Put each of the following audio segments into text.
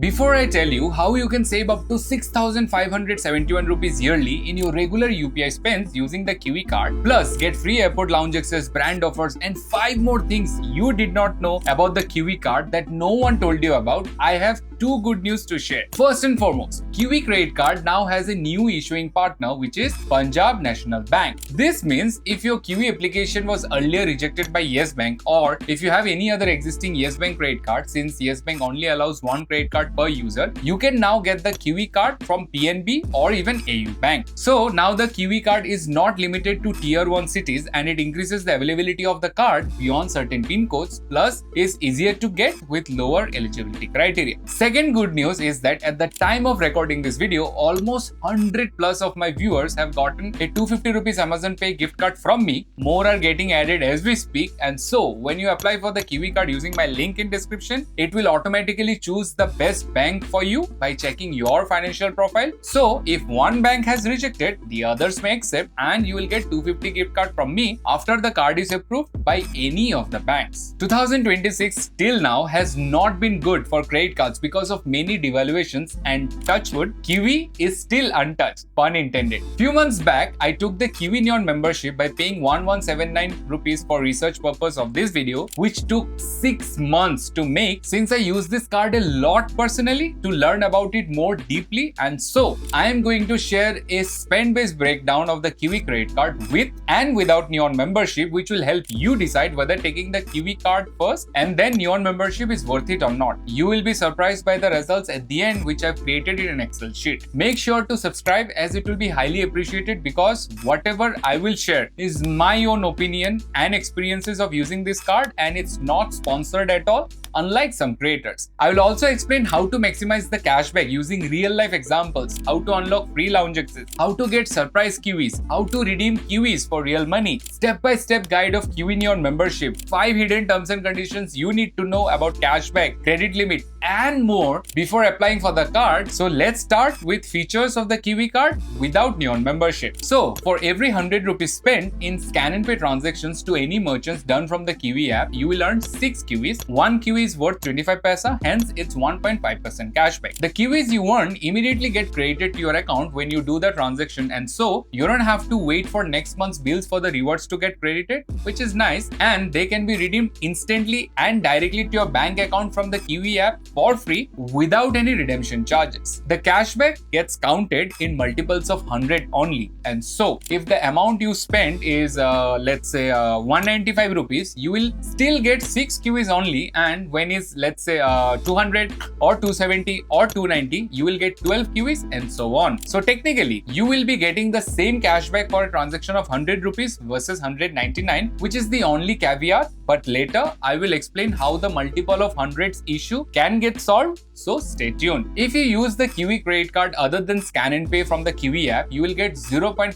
Before I tell you how you can save up to 6,571 rupees yearly in your regular UPI spends using the Kiwi card, plus get free airport lounge access, brand offers, and 5 more things you did not know about the Kiwi card that no one told you about, I have two good news to share. First and foremost, Kiwi Credit Card now has a new issuing partner, which is Punjab National Bank. This means if your Kiwi application was earlier rejected by Yes Bank, or if you have any other existing Yes Bank credit card, since Yes Bank only allows one credit card per user, you can now get the Kiwi card from PNB or even AU Bank. So now the Kiwi card is not limited to tier 1 cities, and it increases the availability of the card beyond certain pin codes, plus is easier to get with lower eligibility criteria. Second good news is that at the time of recording this video, almost 100 plus of my viewers have gotten a 250 rupees Amazon Pay gift card from me. More are getting added as we speak, and so when you apply for the Kiwi card using my link in description, it will automatically choose the best bank for you by checking your financial profile. So if one bank has rejected, the others may accept, and you will get 250 gift card from me after the card is approved by any of the banks. 2026 till now has not been good for credit cards because of many devaluations, and touchwood, Kiwi is still untouched, pun intended. Few months back, I took the Kiwi Neon membership by paying 1179 rupees for research purpose of this video, which took 6 months to make since I use this card a lot personally to learn about it more deeply, and so I am going to share a spend-based breakdown of the Kiwi credit card with and without Neon membership, which will help you decide whether taking the Kiwi card first and then Neon membership is worth it or not. You will be surprised by the results at the end, which I've created in an Excel sheet. Make sure to subscribe, as it will be highly appreciated, because whatever I will share is my own opinion and experiences of using this card, and it's not sponsored at all, unlike some creators. I will also explain how to maximize the cashback using real life examples, how to unlock free lounge access, how to get surprise Kiwis, how to redeem Kiwis for real money, step-by-step guide of Kiwi Neon membership, 5 hidden terms and conditions you need to know about cashback, credit limit, and more before applying for the card. So let's start with features of the Kiwi card without Neon membership. So for every 100 rupees spent in scan and pay transactions to any merchants done from the Kiwi app, you will earn 6 Kiwis. 1 Kiwi is worth 25 paisa, hence it's 1.5% cashback. The Kiwis you earn immediately get credited to your account when you do the transaction, and so you don't have to wait for next month's bills for the rewards to get credited, which is nice, and they can be redeemed instantly and directly to your bank account from the Kiwi app for free without any redemption charges. The cashback gets counted in multiples of 100 only, and so if the amount you spend is let's say 195 rupees, you will still get 6 Kiwis only, and when is let's say 200 or 270 or 290, you will get 12 Kiwis, and so on. So technically you will be getting the same cashback for a transaction of 100 rupees versus 199, which is the only caveat, but later I will explain how the multiple of hundreds issue can get solved, so stay tuned. If you use the Kiwi credit card other than scan and pay from the Kiwi app, you will get 0.5%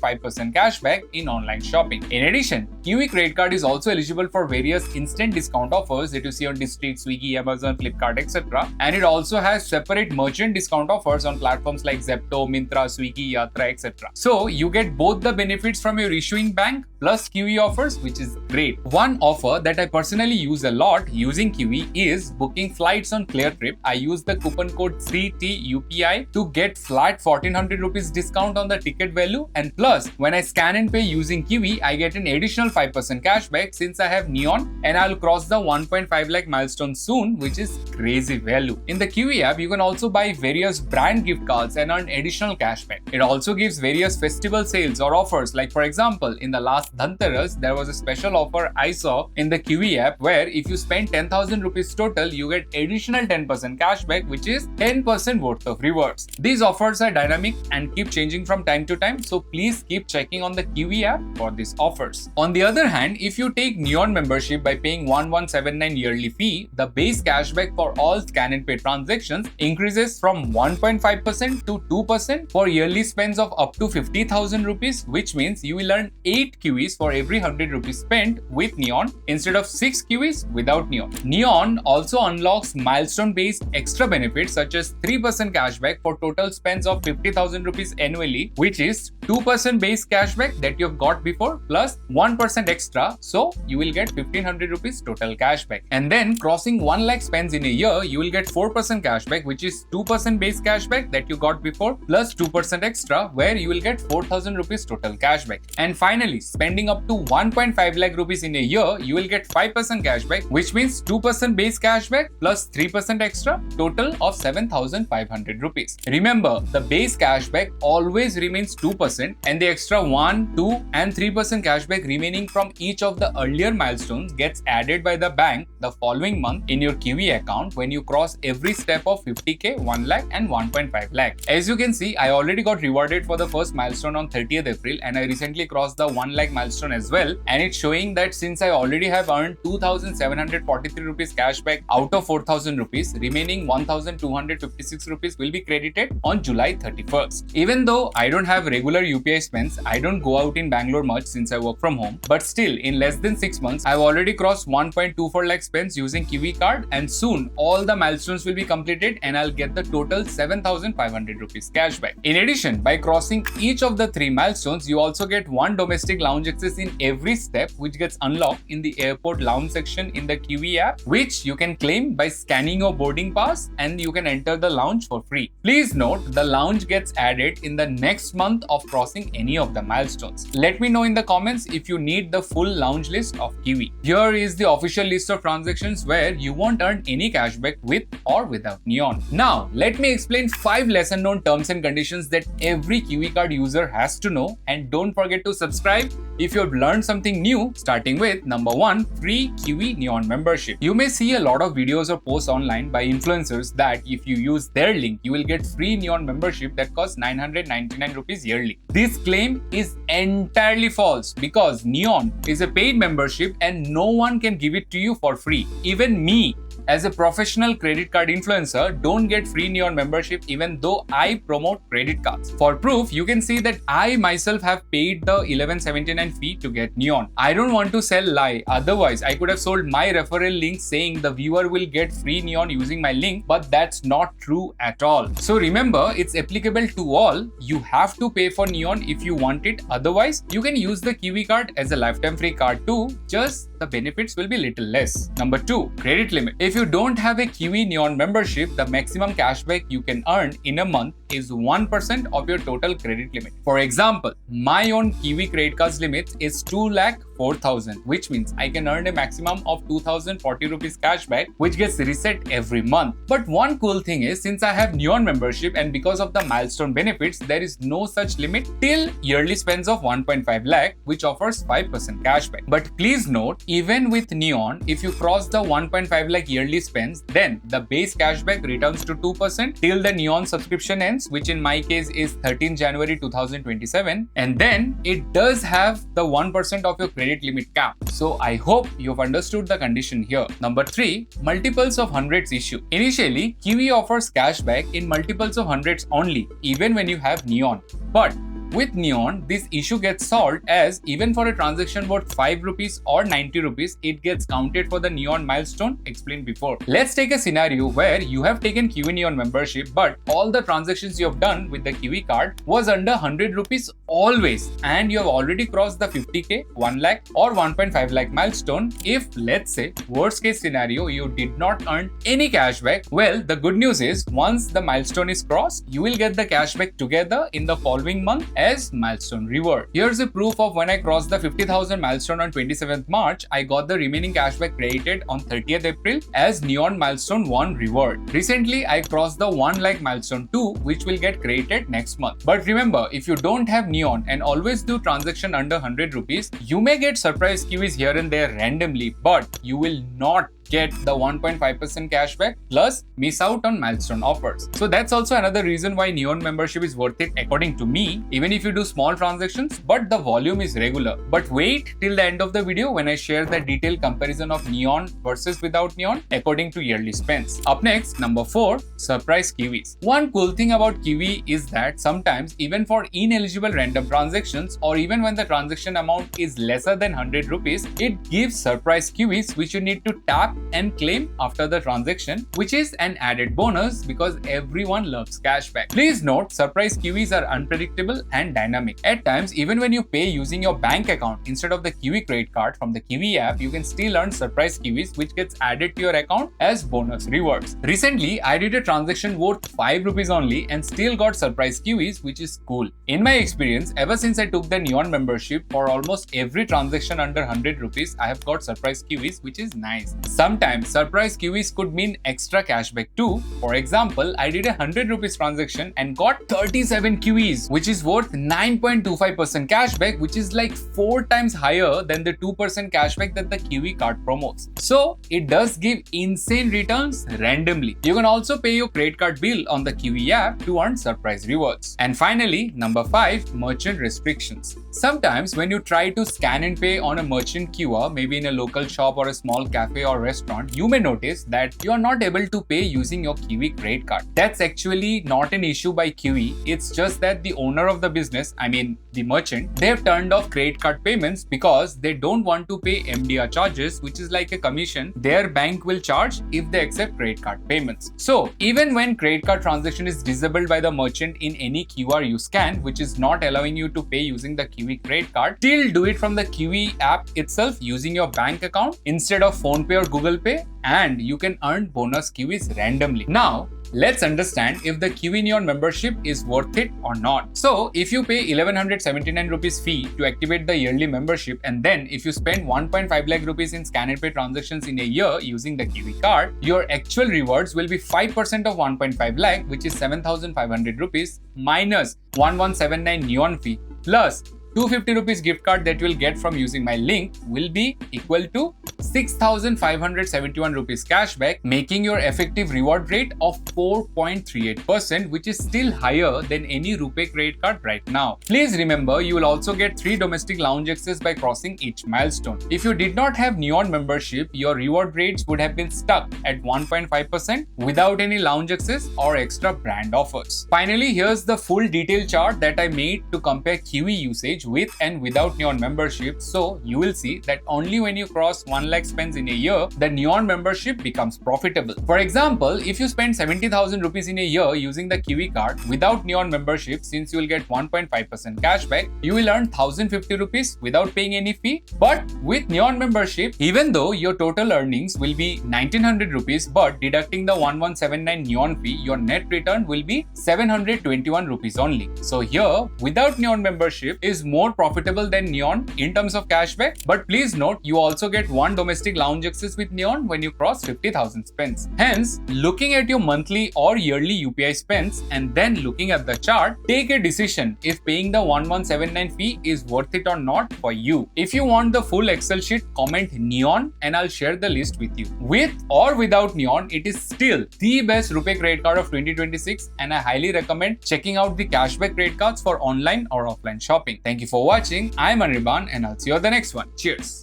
cashback in online shopping. In addition, Kiwi credit card is also eligible for various instant discount offers that you see on District, Swiggy, Amazon, Flipkart, etc. And it also has separate merchant discount offers on platforms like Zepto, Myntra, Swiggy, Yatra, etc. So you get both the benefits from your issuing bank plus Kiwi offers, which is great. One offer that I personally use a lot using Kiwi is booking flights on Cleartrip. I use the coupon code 3TUPI to get flat 1400 rupees discount on the ticket value, and plus when I scan and pay using Kiwi, I get an additional 5% cashback since I have Neon, and I'll cross the 1.5 lakh milestone soon, which is crazy value. In the Kiwi app, you can also buy various brand gift cards and earn additional cashback. It also gives various festival sales or offers, like for example, in the last Dhanteras, there was a special offer I saw in the Kiwi app where if you spend 10,000 rupees total, you get additional 10% cashback, which is 10% worth of rewards. These offers are dynamic and keep changing from time to time, so please keep checking on the Kiwi app for these offers. On the other hand, if you take Neon membership by paying 1179 yearly fee, the base cashback for all scan and pay transactions increases from 1.5% to 2% for yearly spends of up to 50,000 rupees, which means you will earn 8 Kiwis for every 100 rupees spent with Neon instead of of 6 KIWIs without Neon. Neon also unlocks milestone-based extra benefits such as 3% cashback for total spends of 50,000 rupees annually, which is 2% base cashback that you've got before plus 1% extra, so you will get 1500 rupees total cashback. And then crossing 1 lakh spends in a year, you will get 4% cashback, which is 2% base cashback that you got before plus 2% extra, where you will get 4000 rupees total cashback. And finally, spending up to 1.5 lakh rupees in a year, you will get 5% cashback, which means 2% base cashback plus 3% extra, total of 7500 rupees. Remember, the base cashback always remains 2%, and the extra 1, 2 and 3% cashback remaining from each of the earlier milestones gets added by the bank the following month in your KIWI account when you cross every step of 50k, 1 lakh and 1.5 lakh. As you can see, I already got rewarded for the first milestone on 30th April, and I recently crossed the 1 lakh milestone as well, and it's showing that since I already have earned 2743 rupees cashback out of 4000 rupees, remaining 1256 rupees will be credited on July 31st. Even though I don't have regular UPI spends, I don't go out in Bangalore much since I work from home, but still in less than 6 months, I've already crossed 1.24 lakh spends using KIWI card, and soon all the milestones will be completed and I'll get the total 7500 rupees cashback. In addition, by crossing each of the 3 milestones, you also get 1 domestic lounge access in every step, which gets unlocked in the airport lounge section in the KIWI app, which you can claim by scanning your boarding pass, and you can enter the lounge for free. Please note, the lounge gets added in the next month of crossing any of the milestones. Let me know in the comments if you need the full lounge list of KIWI. Here is the official list of transactions where you won't earn any cashback with or without Neon. Now, let me explain 5 lesser known terms and conditions that every KIWI card user has to know, and don't forget to subscribe if you've learned something new, starting with number 1, free KIWI Neon membership. You may see a lot of videos or posts online by influencers that if you use their link, you will get free Neon membership that costs 999 rupees yearly. This claim is entirely false because Neon is a paid membership and no one can give it to you for free. Even me, as a professional credit card influencer, don't get free Neon membership even though I promote credit cards. For proof, you can see that I myself have paid the 1179 fee to get Neon. I don't want to sell lie, otherwise I could have sold my referral link saying the viewer will get free Neon using my link, but that's not true at all. So remember, it's applicable to all. You have to pay for Neon if you want it, otherwise you can use the KIWI card as a lifetime free card too, just the benefits will be little less. Number 2, credit limit. If you don't have a KIWI Neon membership, the maximum cashback you can earn in a month is 1% of your total credit limit. For example, my own KIWI credit card's limit is 2,04,000, which means I can earn a maximum of 2040 rupees cashback, which gets reset every month. But one cool thing is, since I have Neon membership and because of the milestone benefits, there is no such limit till yearly spends of 1.5 lakh, which offers 5% cashback. But please note, even with Neon, if you cross the 1.5 lakh yearly spends, then the base cashback returns to 2% till the Neon subscription ends, which in my case is 13 January 2027, and then it does have the 1% of your credit limit cap. So I hope you've understood the condition here. Number 3, multiples of hundreds issue. Initially, KIWI offers cashback in multiples of hundreds only, even when you have Neon. But with Neon, this issue gets solved, as even for a transaction worth 5 rupees or 90 rupees, it gets counted for the Neon milestone explained before. Let's take a scenario where you have taken KIWI Neon membership, but all the transactions you have done with the KIWI card was under 100 rupees always, and you have already crossed the 50k, 1 lakh or 1.5 lakh milestone. If, let's say, worst case scenario, you did not earn any cashback, well, the good news is once the milestone is crossed, you will get the cashback together in the following month as milestone reward. Here's a proof of when I crossed the 50,000 milestone on 27th March, I got the remaining cashback credited on 30th April as Neon milestone 1 reward. Recently, I crossed the 1 lakh milestone 2, which will get credited next month. But remember, if you don't have Neon and always do transaction under 100 rupees, you may get surprise KIWIs here and there randomly, but you will not get the 1.5% cashback plus miss out on milestone offers. So that's also another reason why Neon membership is worth it according to me, even if you do small transactions, but the volume is regular. But wait till the end of the video when I share the detailed comparison of Neon versus without Neon according to yearly spends. Up next, number 4, surprise KIWIs. One cool thing about KIWI is that sometimes even for ineligible random transactions, or even when the transaction amount is lesser than 100 rupees, it gives surprise KIWIs which you need to tap and claim after the transaction, which is an added bonus because everyone loves cashback. Please note, surprise KIWIs are unpredictable and dynamic. At times, even when you pay using your bank account instead of the Kiwi Credit Card from the KIWI app, you can still earn surprise KIWIs which gets added to your account as bonus rewards. Recently, I did a transaction worth 5 rupees only and still got surprise KIWIs, which is cool. In my experience, ever since I took the Neon membership, for almost every transaction under 100 rupees, I have got surprise KIWIs, which is nice. Sometimes surprise KIWIs could mean extra cashback too. For example, I did a 100 rupees transaction and got 37 KIWIs, which is worth 9.25% cashback, which is like 4 times higher than the 2% cashback that the KIWI card promotes. So it does give insane returns randomly. You can also pay your credit card bill on the KIWI app to earn surprise rewards. And finally, number 5, merchant restrictions. Sometimes when you try to scan and pay on a merchant QR, maybe in a local shop or a small cafe or restaurant, you may notice that you are not able to pay using your KIWI credit card. That's actually not an issue by KIWI. It's just that the owner of the business, I mean the merchant, they've turned off credit card payments because they don't want to pay MDR charges, which is like a commission their bank will charge if they accept credit card payments. So even when credit card transaction is disabled by the merchant in any QR you scan, which is not allowing you to pay using the KIWI credit card, still do it from the KIWI app itself using your bank account instead of PhonePe or Google Pay, and you can earn bonus KIWIs randomly. Now, let's understand if the KIWI Neon membership is worth it or not. So, if you pay 1179 rupees fee to activate the yearly membership, and then if you spend 1.5 lakh rupees in scan and pay transactions in a year using the KIWI card, your actual rewards will be 5% of 1.5 lakh, which is 7,500 rupees minus 1179 Neon fee plus 250 rupees gift card that you will get from using my link will be equal to 6,571 rupees cashback, making your effective reward rate of 4.38%, which is still higher than any rupay credit card right now. Please remember, you will also get 3 domestic lounge access by crossing each milestone. If you did not have Neon membership, your reward rates would have been stuck at 1.5% without any lounge access or extra brand offers. Finally, here's the full detailed chart that I made to compare KIWI usage with and without Neon membership. So you will see that only when you cross 1 lakh spends in a year, the Neon membership becomes profitable. For example, if you spend 70,000 rupees in a year using the KIWI card without Neon membership, since you will get 1.5% cashback, you will earn 1,050 rupees without paying any fee. But with Neon membership, even though your total earnings will be 1,900 rupees, but deducting the 1179 Neon fee, your net return will be 721 rupees only. So here, without Neon membership is more profitable than Neon in terms of cashback. But please note, you also get 1 domestic lounge access with Neon when you cross 50,000 spends. Hence, looking at your monthly or yearly UPI spends and then looking at the chart, take a decision if paying the 1179 fee is worth it or not for you. If you want the full Excel sheet, comment Neon and I'll share the list with you. With or without Neon, it is still the best rupay credit card of 2026, and I highly recommend checking out the cashback credit cards for online or offline shopping. Thank you for watching. I'm Anirban and I'll see you on the next one. Cheers.